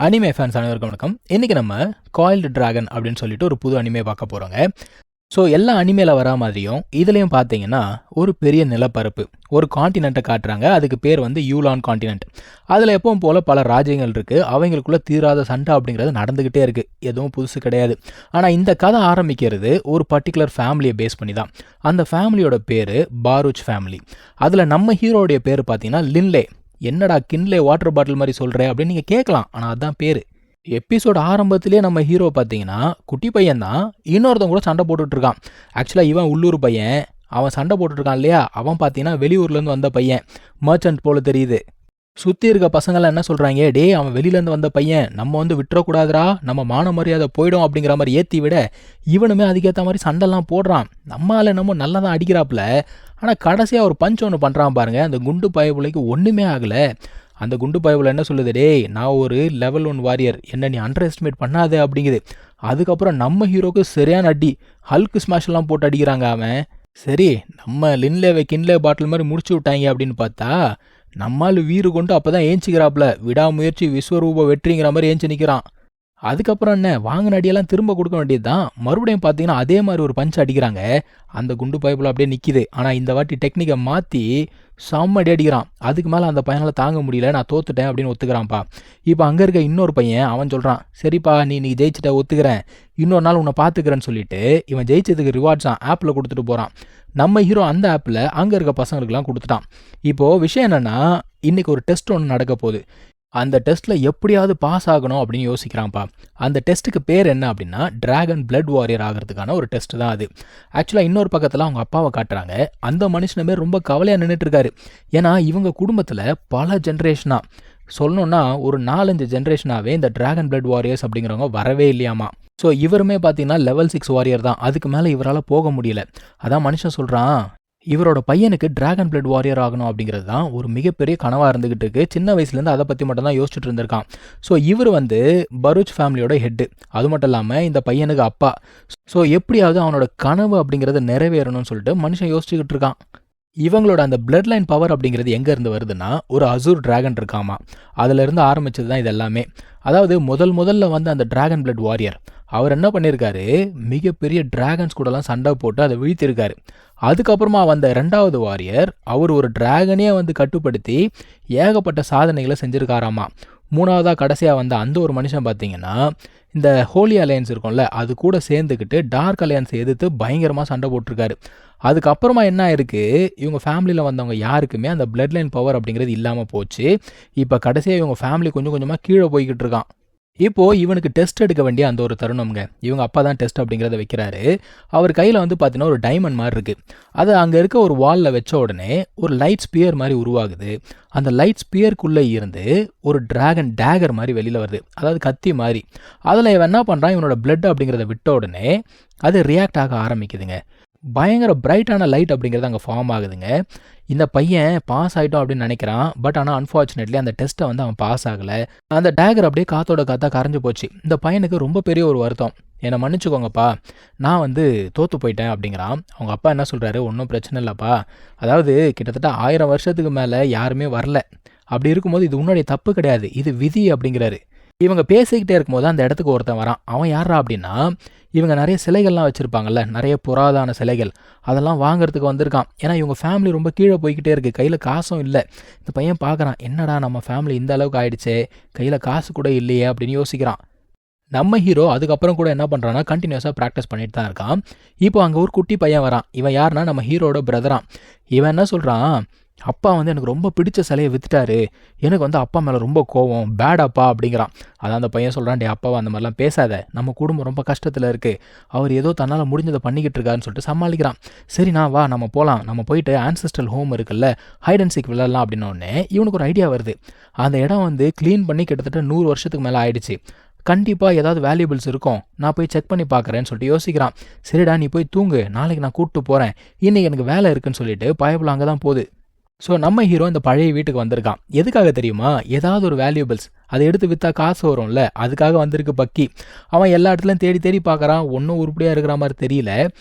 Anime fans அனைவருக்கும் வணக்கம். இன்றைக்கி நம்ம காயில்டு டிராகன் அப்படின்னு சொல்லிட்டு ஒரு புது அனிமே பார்க்க போகிறோங்க. ஸோ எல்லா அனிமேல வரா மாதிரியும் இதுலேயும் பார்த்தீங்கன்னா ஒரு பெரிய நிலப்பரப்பு, ஒரு காண்டினெண்ட்டை காட்டுறாங்க. அதுக்கு பேர் வந்து யூலான் காண்டினென்ட். அதில் எப்பவும் போல் பல ராஜ்யங்கள் இருக்குது. அவங்களுக்குள்ளே தீராத சண்டை அப்படிங்கிறது நடந்துக்கிட்டே இருக்குது. எதுவும் புதுசு கிடையாது. ஆனால் இந்த கதை ஆரம்பிக்கிறது ஒரு பர்டிகுலர் ஃபேமிலியை பேஸ் பண்ணி தான். அந்த ஃபேமிலியோட பேர் பாரூச் ஃபேமிலி. அதில் நம்ம ஹீரோடைய பேர் பார்த்தீங்கன்னா லின்லே. என்னடா கின்லே வாட்டர் பாட்டில் மாதிரி சொல்கிற அப்படின்னு நீங்கள் கேட்கலாம். ஆனால் அதுதான் பேர். எபிசோட் ஆரம்பத்திலே நம்ம ஹீரோ பார்த்தீங்கன்னா குட்டி பையன் தான், இன்னொருத்தவங்க கூட சண்டை போட்டுட்ருக்கான். ஆக்சுவலாக இவன் உள்ளூர் பையன், அவன் சண்டை போட்டுட்ருக்கான் இல்லையா, அவன் பார்த்தீங்கன்னா வெளியூர்லேருந்து வந்த பையன், மர்ச்சன்ட் போல தெரியுது. சுற்றி இருக்க பசங்களாம் என்ன சொல்கிறாங்க, டே அவன் வெளியிலேருந்து வந்த பையன், நம்ம வந்து விட்டுறக்கூடாதுரா, நம்ம மான மரியாதை போயிடும் அப்படிங்கிற மாதிரி ஏற்றி விட இவனுமே அதுக்கேற்ற மாதிரி சண்டைலாம் போடுறான். நம்மளால் நம்ம நல்லா தான் அடிக்கிறாப்புல. ஆனால் கடைசியாக ஒரு பஞ்ச் ஒன்று பண்ணுறான் பாருங்கள். அந்த குண்டு பயபுலைக்கு ஒன்றுமே ஆகலை. அந்த குண்டு பயபுல என்ன சொல்லுது, டே நான் ஒரு லெவல் 1 வாரியர், என்ன நீ அண்டர் எஸ்டிமேட் பண்ணாது அப்படிங்குது. அதுக்கப்புறம் நம்ம ஹீரோக்கு சரியான அடி, ஹல்க் ஸ்மாஷ்லாம் போட்டு அடிக்கிறாங்க அவன். சரி நம்ம லின்லேவை கின்லே பாட்டில் மாதிரி முடிச்சு விட்டாங்க அப்படின்னு பார்த்தா நம்மால் வீறு கொண்டு அப்போ தான் ஏஞ்சிக்கிறாப்புல. விடாமுயற்சி விஸ்வரூப வெற்றிங்கிற மாதிரி ஏஞ்சி நிற்கிறான். அதுக்கப்புறம் என்ன, வாங்கின அடியெல்லாம் திரும்ப கொடுக்க வேண்டியது தான். மறுபடியும் பார்த்தீங்கன்னா அதே மாதிரி ஒரு பஞ்ச் அடிக்கிறாங்க. அந்த குண்டு பைப்பில் அப்படியே நிற்கிது. ஆனால் இந்த வாட்டி டெக்னிக்கை மாற்றி செம்ம அடி அடிக்கிறான். அதுக்கு மேலே அந்த பையனால் தாங்க முடியல, நான் தோத்துட்டேன் அப்படின்னு ஒத்துக்கிறான்ப்பா. இப்போ அங்கே இருக்க இன்னொரு பையன் அவன் சொல்கிறான், சரிப்பா நீ ஜெயிச்சிட்ட ஒத்துக்கிறேன், இன்னொரு நாள் உன்னை பார்த்துக்கிறேன்னு சொல்லிட்டு இவன் ஜெயிச்சதுக்கு ரிவார்ட்ஸான் ஆப்பில் கொடுத்துட்டு போகிறான். நம்ம ஹீரோ அந்த ஆப்பில் அங்கே இருக்க பசங்களுக்கெல்லாம் கொடுத்துட்டான். இப்போது விஷயம் என்னென்னா, இன்றைக்கி ஒரு டெஸ்ட் ஒன்று நடக்க போகுது. அந்த டெஸ்ட்டில் எப்படியாவது பாஸ் ஆகணும் அப்படின்னு யோசிக்கிறான்ப்பா. அந்த டெஸ்ட்டுக்கு பேர் என்ன அப்படின்னா டிராகன் பிளட் வாரியர் ஆகிறதுக்கான ஒரு டெஸ்ட் தான் அது. ஆக்சுவலாக இன்னொரு பக்கத்தில் அவங்க அப்பாவை காட்டுறாங்க. அந்த மனுஷனுமே ரொம்ப கவலையாக நின்றுட்டுருக்காரு. ஏன்னா இவங்க குடும்பத்தில் பல ஜென்ரேஷனாக, சொல்லணுன்னா ஒரு 4-5 ஜென்ரேஷனாகவே இந்த டிராகன் பிளட் வாரியர்ஸ் அப்படிங்கிறவங்க வரவே இல்லையாமா. ஸோ இவருமே பார்த்தீங்கன்னா லெவல் 6 வாரியர் தான். அதுக்கு மேலே இவரால் போக முடியல. அதான் மனுஷன் சொல்கிறான், இவரோட பையனுக்கு டிராகன் பிளட் வாரியர் ஆகணும் அப்படிங்கிறது தான் ஒரு மிகப்பெரிய கனவாக இருந்துகிட்டு இருக்கு. சின்ன வயசுலேருந்து அதை பற்றி மட்டும் தான் யோசிச்சுட்டு இருந்திருக்கான். ஸோ இவர் வந்து பரூச் ஃபேமிலியோட ஹெட்டு, அது மட்டும் இல்லாமல் இந்த பையனுக்கு அப்பா. ஸோ எப்படியாவது அவனோட கனவு அப்படிங்கிறது நிறைவேறணும்னு சொல்லிட்டு மனுஷன் யோசிச்சுக்கிட்டு இருக்கான். இவங்களோட அந்த பிளட் லைன் பவர் அப்படிங்கிறது எங்கேருந்து வருதுன்னா, ஒரு அசூர் டிராகன் இருக்காமா, அதிலிருந்து ஆரம்பிச்சது தான் இது எல்லாமே. அதாவது முதல்ல வந்து அந்த டிராகன் பிளட் வாரியர் அவர் என்ன பண்ணியிருக்காரு, மிகப்பெரிய டிராகன்ஸ் கூடலாம் சண்டை போட்டு அதை வீழ்த்திருக்காரு. அதுக்கப்புறமா வந்த 2வது வாரியர் அவர் ஒரு டிராகனே வந்து கட்டுப்படுத்தி ஏகப்பட்ட சாதனைகளை செஞ்சுருக்காராமா. 3வதாக கடைசியாக வந்த அந்த ஒரு மனுஷன் பார்த்தீங்கன்னா இந்த ஹோலி அலையன்ஸ் இருக்கும்ல, அது கூட சேர்ந்துக்கிட்டு டார்க் அலையன்ஸை எதிர்த்து பயங்கரமாக சண்டை போட்டிருக்காரு. அதுக்கப்புறமா என்ன ஆயிருக்கு, இவங்க ஃபேமிலியில் வந்தவங்க யாருக்குமே அந்த பிளட் லைன் பவர் அப்படிங்கிறது இல்லாமல் போச்சு. இப்போ கடைசியாக இவங்க ஃபேமிலி கொஞ்சம் கொஞ்சமாக கீழே போய்கிட்டு இருக்கான். இப்போது இவனுக்கு டெஸ்ட் எடுக்க வேண்டிய அந்த ஒரு தருணம்ங்க. இவங்க அப்பா தான் டெஸ்ட் அப்படிங்கிறத வைக்கிறாரு. அவர் கையில் வந்து பார்த்தீங்கன்னா ஒரு டைமண்ட் மாதிரி இருக்குது. அது அங்கே இருக்க ஒரு வாலில் வச்ச உடனே ஒரு லைட் ஸ்பியர் மாதிரி உருவாகுது. அந்த லைட் ஸ்பியருக்குள்ளே இருந்து ஒரு டிராகன் டேகர் மாதிரி வெளியில் வருது, அதாவது கத்தி மாதிரி. அதில் இவன் என்ன பண்ணுறான், இவனோட பிளட் அப்படிங்கிறத விட்ட உடனே அது ரியாக்ட் ஆக ஆரம்பிக்குதுங்க. பயங்கர பிரைட்டான லைட் அப்படிங்கிறது அங்கே ஃபார்ம் ஆகுதுங்க. இந்த பையன் பாஸ் ஆகிட்டோம் அப்படின்னு நினைக்கிறான். பட் ஆனால் அன்ஃபார்ச்சுனேட்லி அந்த டெஸ்ட்டை வந்து அவன் பாஸ் ஆகலை. அந்த டேகர் அப்படியே காத்தோட காத்தா கரைஞ்சு போச்சு. இந்த பையனுக்கு ரொம்ப பெரிய ஒரு வருத்தம், என்னை மன்னிச்சுக்கோங்கப்பா, நான் வந்து தோற்று போயிட்டேன் அப்படிங்கிறான். அவங்க அப்பா என்ன சொல்கிறாரு, ஒன்றும் பிரச்சனை இல்லைப்பா, அதாவது கிட்டத்தட்ட 1000 வருஷத்துக்கு மேலே யாருமே வரல, அப்படி இருக்கும்போது இது உன்னுடைய தப்பு கிடையாது, இது விதி அப்படிங்கிறாரு. இவங்க பேசிக்கிட்டே இருக்கும்போது அந்த இடத்துக்கு ஒருத்தன் வரான். அவன் யாரா அப்படின்னா, இவங்க நிறைய சிலைகள்லாம் வச்சுருப்பாங்கல்ல, நிறைய புராதான சிலைகள், அதெல்லாம் வாங்குறதுக்கு வந்திருக்கான். ஏன்னா இவங்க ஃபேமிலி ரொம்ப கீழே போய்கிட்டே இருக்குது, கையில் காசும் இல்லை. இந்த பையன் பார்க்குறான், என்னடா நம்ம ஃபேமிலி இந்த அளவுக்கு ஆயிடுச்சே, கையில் காசு கூட இல்லையே அப்படின்னு யோசிக்கிறான். நம்ம ஹீரோ அதுக்கப்புறம் கூட என்ன பண்ணுறான்னா கண்டினியூஸாக ப்ராக்டிஸ் பண்ணிட்டு தான் இருக்கான். இப்போ அங்கே ஒரு குட்டி பையன் வரான். இவன் யாருன்னா நம்ம ஹீரோட பிரதரான். இவன் என்ன சொல்கிறான், அப்பா வந்து எனக்கு ரொம்ப பிடிச்ச சிலையை விற்றுட்டாரு, எனக்கு வந்து அப்பா மேலே ரொம்ப கோவம், பேட் அப்பா அப்படிங்கிறான். அதான் அந்த பையன் சொல்கிறான், டே அப்பாவை அந்த மாதிரிலாம் பேசாத, நம்ம குடும்பம் ரொம்ப கஷ்டத்தில் இருக்குது, அவர் ஏதோ தன்னால் முடிஞ்சதை பண்ணிக்கிட்டு இருக்காருன்னு சொல்லிட்டு சமாளிக்கிறான். சரி நான் வா நம்ம போகலாம், நம்ம போயிட்டு ஆன்செஸ்ட்ரல் ஹோம் இருக்குல்ல, ஹைட் அண்ட் சீக் விளையாடலாம் அப்படின்னோடனே இவனுக்கு ஒரு ஐடியா வருது. அந்த இடம் வந்து க்ளீன் பண்ணி கிட்டத்தட்ட 100 வருஷத்துக்கு மேலே ஆயிடுச்சு, கண்டிப்பாக ஏதாவது வேல்யூபிள்ஸ் இருக்கும், நான் போய் செக் பண்ணி பார்க்குறேன்னு சொல்லிட்டு யோசிக்கிறான். சரிடா நீ போய் தூங்கு, நாளைக்கு நான் கூப்பிட்டு போகிறேன், இன்றைக்கி எனக்கு வேலை இருக்குன்னு சொல்லிட்டு பயபுல அங்கே தான் போகுது. ஸோ நம்ம ஹீரோ இந்த பழைய வீட்டுக்கு வந்திருக்கான். எதுக்காக தெரியுமா, ஏதாவது ஒரு வேல்யூபிள்ஸ் அதை எடுத்து விற்றா காசு வரும்ல, அதுக்காக வந்திருக்கு பக்கி. அவன் எல்லா இடத்துலையும் தேடி தேடி பார்க்குறான், ஒன்றும் உருப்படியாக இருக்கிற மாதிரி தெரியல.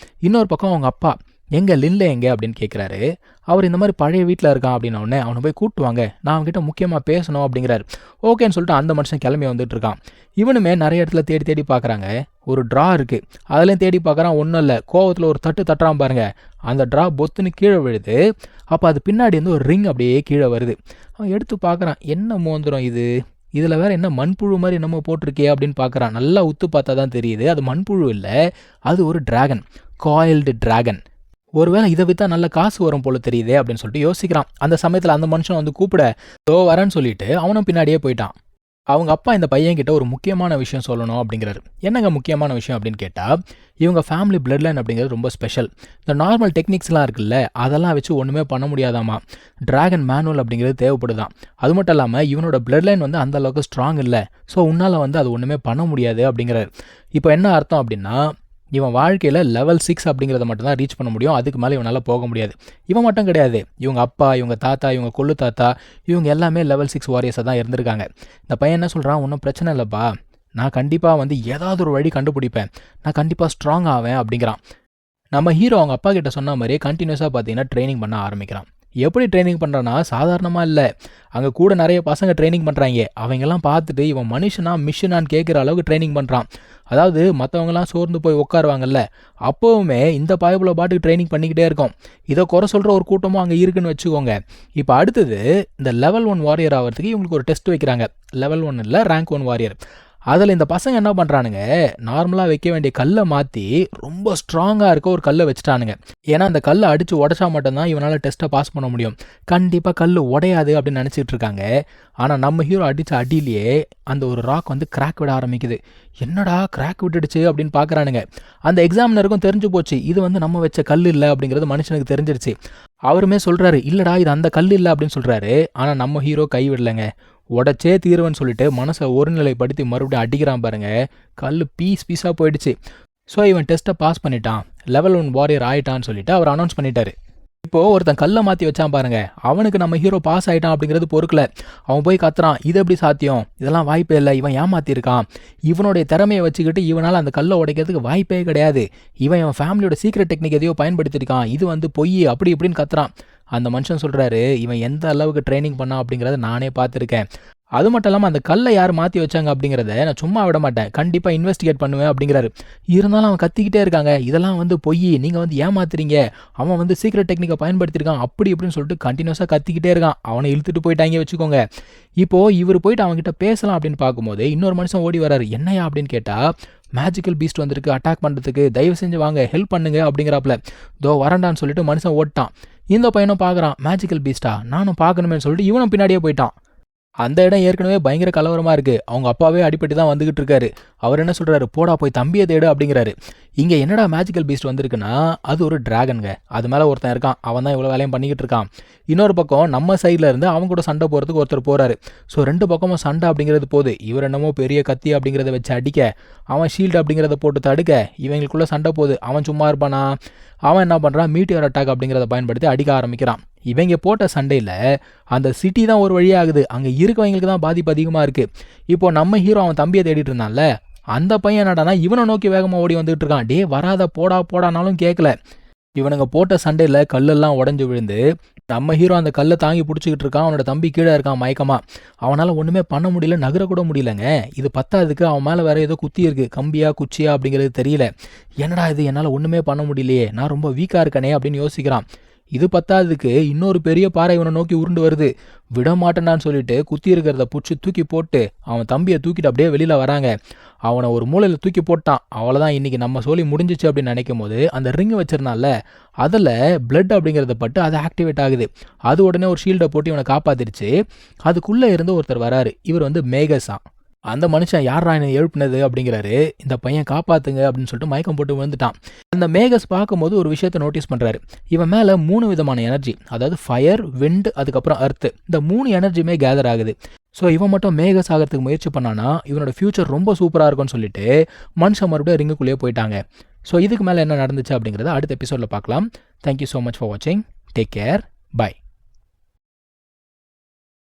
இன்னொரு பக்கம் அவங்க அப்பா எங்க லின்லே எங்க அப்படின்னு கேட்குறாரு. அவர் இந்த மாதிரி பழைய வீட்டில் இருக்கான் அப்படின்ன உடனே அவனை போய் கூப்பிட்டு வாங்க, நான் அவன்கிட்ட முக்கியமாக பேசணும் அப்படிங்கிறாரு. ஓகேன்னு சொல்லிட்டு அந்த மனுஷன் கிளம்பி வந்துட்டு இருக்கான். இவனுமே நிறைய இடத்துல தேடி தேடி பார்க்குறாங்க. ஒரு ட்ரா இருக்குது, அதுலேயும் தேடி பார்க்குறான். ஒன்றும் இல்லை, கோவத்தில் ஒரு தட்டுறான் பாருங்க. அந்த ட்ரா பொத்துன்னு கீழே விழுது. அப்போ அது பின்னாடி வந்து ஒரு ரிங் அப்படியே கீழே வருது. அவன் எடுத்து பார்க்குறான், என்ன மோந்திரம் இது, இதில் வேறு என்ன மண்புழு மாதிரி என்னமோ போட்டிருக்கே அப்படின்னு பார்க்குறான். நல்லா உத்து பார்த்தா தான் தெரியுது அது மண்புழு இல்லை, அது ஒரு டிராகன், காயில்டு டிராகன். ஒருவேளை இதை விற்றா நல்ல காசு வரும் போல தெரியுதே அப்படின்னு சொல்லிட்டு யோசிக்கிறான். அந்த சமயத்தில் அந்த மனுஷன் வந்து கூப்பிட வரேன்னு சொல்லிட்டு அவனும் பின்னாடியே போயிட்டான். அவங்க அப்பா இந்த பையன்கிட்ட ஒரு முக்கியமான விஷயம் சொல்லணும் அப்படிங்கிறாரு. என்னங்க முக்கியமான விஷயம் அப்படின்னு கேட்டால், இவங்க ஃபேமிலி பிளட் லைன் அப்படிங்கிறது ரொம்ப ஸ்பெஷல். இந்த நார்மல் டெக்னிக்ஸ்லாம் இருக்குல்ல, அதெல்லாம் வச்சு ஒன்றுமே பண்ண முடியாதாமா. டிராகன் மேனுவல் அப்படிங்கிறது தேவைப்படுதான். அது மட்டும் இல்லாமல் இவனோட பிளட் லைன் வந்து அந்த அளவுக்கு ஸ்ட்ராங் இல்லை. ஸோ உன்னால் வந்து அது ஒன்றுமே பண்ண முடியாது அப்படிங்கிறாரு. இப்போ என்ன அர்த்தம் அப்படின்னா, இவன் வாழ்க்கையில் லெவல் 6 அப்படிங்கிறத மட்டும் தான் ரீச் பண்ண முடியும். அதுக்கு மேலே இவனால் போக முடியாது. இவன் மட்டும் கிடையாது, இவங்க அப்பா, இவங்க தாத்தா, இவங்க கொள்ளு தாத்தா, இவங்க எல்லாமே லெவல் 6 வாரியர்ஸாக தான் இருந்திருக்காங்க. இந்த பையன் என்ன சொல்கிறான், ஒன்றும் பிரச்சனை இல்லைப்பா, நான் கண்டிப்பாக வந்து ஏதாவது ஒரு வழி கண்டுபிடிப்பேன், நான் கண்டிப்பாக ஸ்ட்ராங் ஆவேன் அப்படிங்கிறான். நம்ம ஹீரோ அவங்க அப்பா கிட்ட சொன்ன மாதிரியே கண்டினியூஸாக பார்த்தீங்கன்னா ட்ரைனிங் பண்ண ஆரம்பிக்கிறான். எப்படி ட்ரைனிங் பண்ணுறான்னா சாதாரணமாக இல்லை, அங்கே கூட நிறைய பசங்க ட்ரைனிங் பண்ணுறாங்க. அவங்கெல்லாம் பார்த்துட்டு இவன் மனுஷனா மிஷினான்னு கேட்குற அளவுக்கு ட்ரைனிங் பண்ணுறான். அதாவது மற்றவங்கலாம் சோர்ந்து போய் உட்காருவாங்கல்ல, அப்போவுமே இந்த பாய்புல பாட்டுக்கு ட்ரைனிங் பண்ணிக்கிட்டே இருக்கும். இதை குறை சொல்கிற ஒரு கூட்டமும் அங்கே இருக்குன்னு வச்சுக்கோங்க. இப்போ அடுத்தது இந்த லெவல் 1 வாரியர் ஆகிறதுக்கு இவங்களுக்கு ஒரு டெஸ்ட் வைக்கிறாங்க. லெவல் 1 இல்லை, ரேங்க் 1 வாரியர். அதில் இந்த பசங்க என்ன பண்ணுறானுங்க, நார்மலாக வைக்க வேண்டிய கல்லை மாற்றி ரொம்ப ஸ்ட்ராங்காக இருக்க ஒரு கல்லை வச்சுட்டானுங்க. ஏன்னா அந்த கல்லை அடித்து உடச்சா மட்டும்தான் இவனால் டெஸ்ட்டை பாஸ் பண்ண முடியும். கண்டிப்பாக கல் உடையாது அப்படின்னு நினச்சிட்டு இருக்காங்க. ஆனால் நம்ம ஹீரோ அடித்த அடியிலேயே அந்த ஒரு ராக் வந்து கிராக் விட ஆரம்பிக்குது. என்னடா கிராக் விட்டுடுச்சு அப்படின்னு பார்க்குறானுங்க. அந்த எக்ஸாமினருக்கும் தெரிஞ்சு போச்சு, இது வந்து நம்ம வச்ச கல் இல்லை அப்படிங்கிறது மனுஷனுக்கு தெரிஞ்சிருச்சு. அவருமே சொல்கிறாரு, இல்லைடா இது அந்த கல் இல்லை அப்படின்னு சொல்கிறாரு. ஆனால் நம்ம ஹீரோ கை விடலைங்க. உடச்சே தீர்வுன்னு சொல்லிட்டு மனசை ஒருநிலைப்படுத்தி மறுபடியும் அடிக்கிறான் பாருங்க. கல் பீஸாக போயிடுச்சு. ஸோ இவன் டெஸ்ட்டை பாஸ் பண்ணிட்டான், லெவல் 1 வாரியர் ஆயிட்டான்னு சொல்லிட்டு அவர் அனௌன்ஸ் பண்ணிட்டாரு. இப்போது ஒருத்தன் கல்லை மாற்றி வச்சான் பாருங்க, அவனுக்கு நம்ம ஹீரோ பாஸ் ஆகிட்டான் அப்படிங்கிறது பொறுக்கல. அவன் போய் கத்துறான், இது எப்படி சாத்தியம், இதெல்லாம் வாய்ப்பே இல்லை, இவன் ஏமாத்திருக்கான், இவனுடைய திறமையை வச்சுக்கிட்டு இவனால் அந்த கல்லை உடைக்கிறதுக்கு வாய்ப்பே கிடையாது, இவன் ஃபேமிலியோட சீக்ரெட் டெக்னிக் எதையோ பயன்படுத்தியிருக்கான், இது வந்து பொய் அப்படி இப்படின்னு கத்துறான். அந்த மனுஷன் சொல்கிறாரு, இவன் எந்த அளவுக்கு ட்ரைனிங் பண்ணான் அப்படிங்கிறத நானே பார்த்துருக்கேன். அது மட்டும் இல்லாமல் அந்த கல்லை யார் மாற்றி வச்சாங்க அப்படிங்கிறத நான் சும்மா விட மாட்டேன், கண்டிப்பாக இன்வெஸ்டிகேட் பண்ணுவேன் அப்படிங்கிறாரு. இருந்தாலும் அவன் கத்திக்கிட்டே இருக்காங்க, இதெல்லாம் வந்து பொய், நீங்கள் வந்து ஏமாத்துறீங்க, அவன் வந்து சீக்ரெட் டெக்னிக்கை பயன்படுத்தியிருக்கான் அப்படி இப்படின்னு சொல்லிட்டு கண்டினியூஸாக கத்திக்கிட்டே இருக்கான். அவனை இழுத்துட்டு போயிட்டாங்க வச்சுக்கோங்க. இப்போது இவர் போயிட்டு அவங்ககிட்ட பேசலாம் அப்படின்னு பார்க்கும்போது இன்னொரு மனுஷன் ஓடி வராரு. என்னையா அப்படின்னு கேட்டால், மேஜிக்கல் பீஸ்ட் வந்திருக்கு அட்டாக் பண்ணுறதுக்கு, தயவு செஞ்சு வாங்க ஹெல்ப் பண்ணுங்க அப்படிங்கிறாப்புல. தோ வரண்டான்னு சொல்லிட்டு மனுஷன் ஓட்டான். இந்த பையனும் பார்க்குறான், மேஜிக்கல் பீஸ்டா நானும் பார்க்கணுமேனு சொல்லிட்டு இவனும் பின்னாடியே போயிட்டான். அந்த இடம் ஏற்கனவே பயங்கர கலவரமாக இருக்குது. அவங்க அப்பாவே அடிப்பட்டு தான் வந்துகிட்டு இருக்காரு. அவர் என்ன சொல்கிறாரு, போடா போய் தம்பியை தேடு அப்படிங்கிறாரு. இங்கே என்னடா மேஜிக்கல் பீஸ்ட் வந்திருக்குன்னா, அது ஒரு டிராகனுங்க. அது மேலே ஒருத்தன் இருக்கான், அவன் தான் இவ்வளோ வேலையும் பண்ணிக்கிட்டு இருக்கான். இன்னொரு பக்கம் நம்ம சைடில் இருந்து அவங்க கூட சண்டை போகிறதுக்கு ஒருத்தர் போகிறாரு. ஸோ 2 பக்கமும் சண்டை அப்படிங்கிறது போகுது. இவர் என்னமோ பெரிய கத்தி அப்படிங்கிறத வச்சு அடிக்க, அவன் ஷீல்டு அப்படிங்கிறத போட்டு தடுக்க, இவங்களுக்குள்ளே சண்டை போகுது. அவன் சும்மா இருப்பானா, அவன் என்ன பண்ணுறான், மீட்டியர் அட்டாக் அப்படிங்கிறத பயன்படுத்தி அடிக்க ஆரம்பிக்கிறான். இவங்க போட்ட சண்டையில் அந்த சிட்டி தான் ஒரு வழியாகுது, அங்கே இருக்கவங்களுக்கு தான் பாதிப்பு அதிகமாக இருக்குது. இப்போது நம்ம ஹீரோ அவன் தம்பியை தேடிட்டு இருந்தான்ல, அந்த பையன் என்னடானா இவனை நோக்கி வேகமாக ஓடி வந்துட்டு இருக்கான். டே வராத போடானாலும் கேட்கல. இவனுங்க போட்ட சண்டையில் கல்லெல்லாம் உடஞ்சி விழுந்து நம்ம ஹீரோ அந்த கல்லை தாங்கி பிடிச்சிக்கிட்டு இருக்கான். அவனோட தம்பி கீழே இருக்கான் மயக்கமாக. அவனால் ஒன்றுமே பண்ண முடியல, நகரக்கூட முடியலங்க. இது பத்தாததுக்கு அவன் மேலே வேறு ஏதோ குத்தி இருக்குது, கம்பியா குச்சியா அப்படிங்கிறது தெரியல. என்னடா இது, என்னால் ஒன்றுமே பண்ண முடியலையே, நான் ரொம்ப வீக்காக இருக்கனே அப்படின்னு யோசிக்கிறான். இது பத்தாததுக்கு இன்னொரு பெரிய பாறை இவனை நோக்கி உருண்டு வருது. விடமாட்டேனான்னு சொல்லிட்டு குத்தி இருக்கிறத பிடிச்சி தூக்கி போட்டு அவன் தம்பியை தூக்கிட்டு அப்படியே வெளியில் வராங்க. அவனை ஒரு மூலையில் தூக்கி போட்டான். அவ்வளோதான், இன்றைக்கி நம்ம சொல்லி முடிஞ்சிச்சு அப்படின்னு நினைக்கும் போது அந்த ரிங்கு வச்சிருந்தால அதில் பிளட் அப்படிங்கிறத பட்டு அது ஆக்டிவேட் ஆகுது. அது உடனே ஒரு ஷீல்டை போட்டு இவனை காப்பாத்திருச்சு. அதுக்குள்ளே இருந்து ஒருத்தர் வராரு. இவர் வந்து மேகஸா. அந்த மனுஷன் யாரா என்னை எழுப்பினது அப்படிங்கிறாரு. இந்த பையன் காப்பாத்துங்க அப்படின்னு சொல்லிட்டு மயக்கம் போட்டு விழுந்துட்டான். அந்த மேகஸ் பார்க்கும்போது ஒரு விஷயத்தை நோட்டீஸ் பண்ணுறாரு. இவன் மேலே 3 விதமான எனர்ஜி, அதாவது ஃபயர், விண்ட், அதுக்கப்புறம் அர்த்து, இந்த 3 எனர்ஜியுமே கேதர் ஆகுது. ஸோ இவன் மட்டும் மேகஸ் ஆகிறதுக்கு முயற்சி பண்ணானா இவனோட ஃபியூச்சர் ரொம்ப சூப்பராக இருக்கும்னு சொல்லிட்டு மனுஷன் மறுபடியும் ரிங்குக்குள்ளேயே போயிட்டாங்க. ஸோ இதுக்கு மேலே என்ன நடந்துச்சு அப்படிங்கிறத அடுத்த எபிசோடில் பார்க்கலாம். தேங்க்யூ ஸோ மச் ஃபார் வாட்சிங். Take care. பை.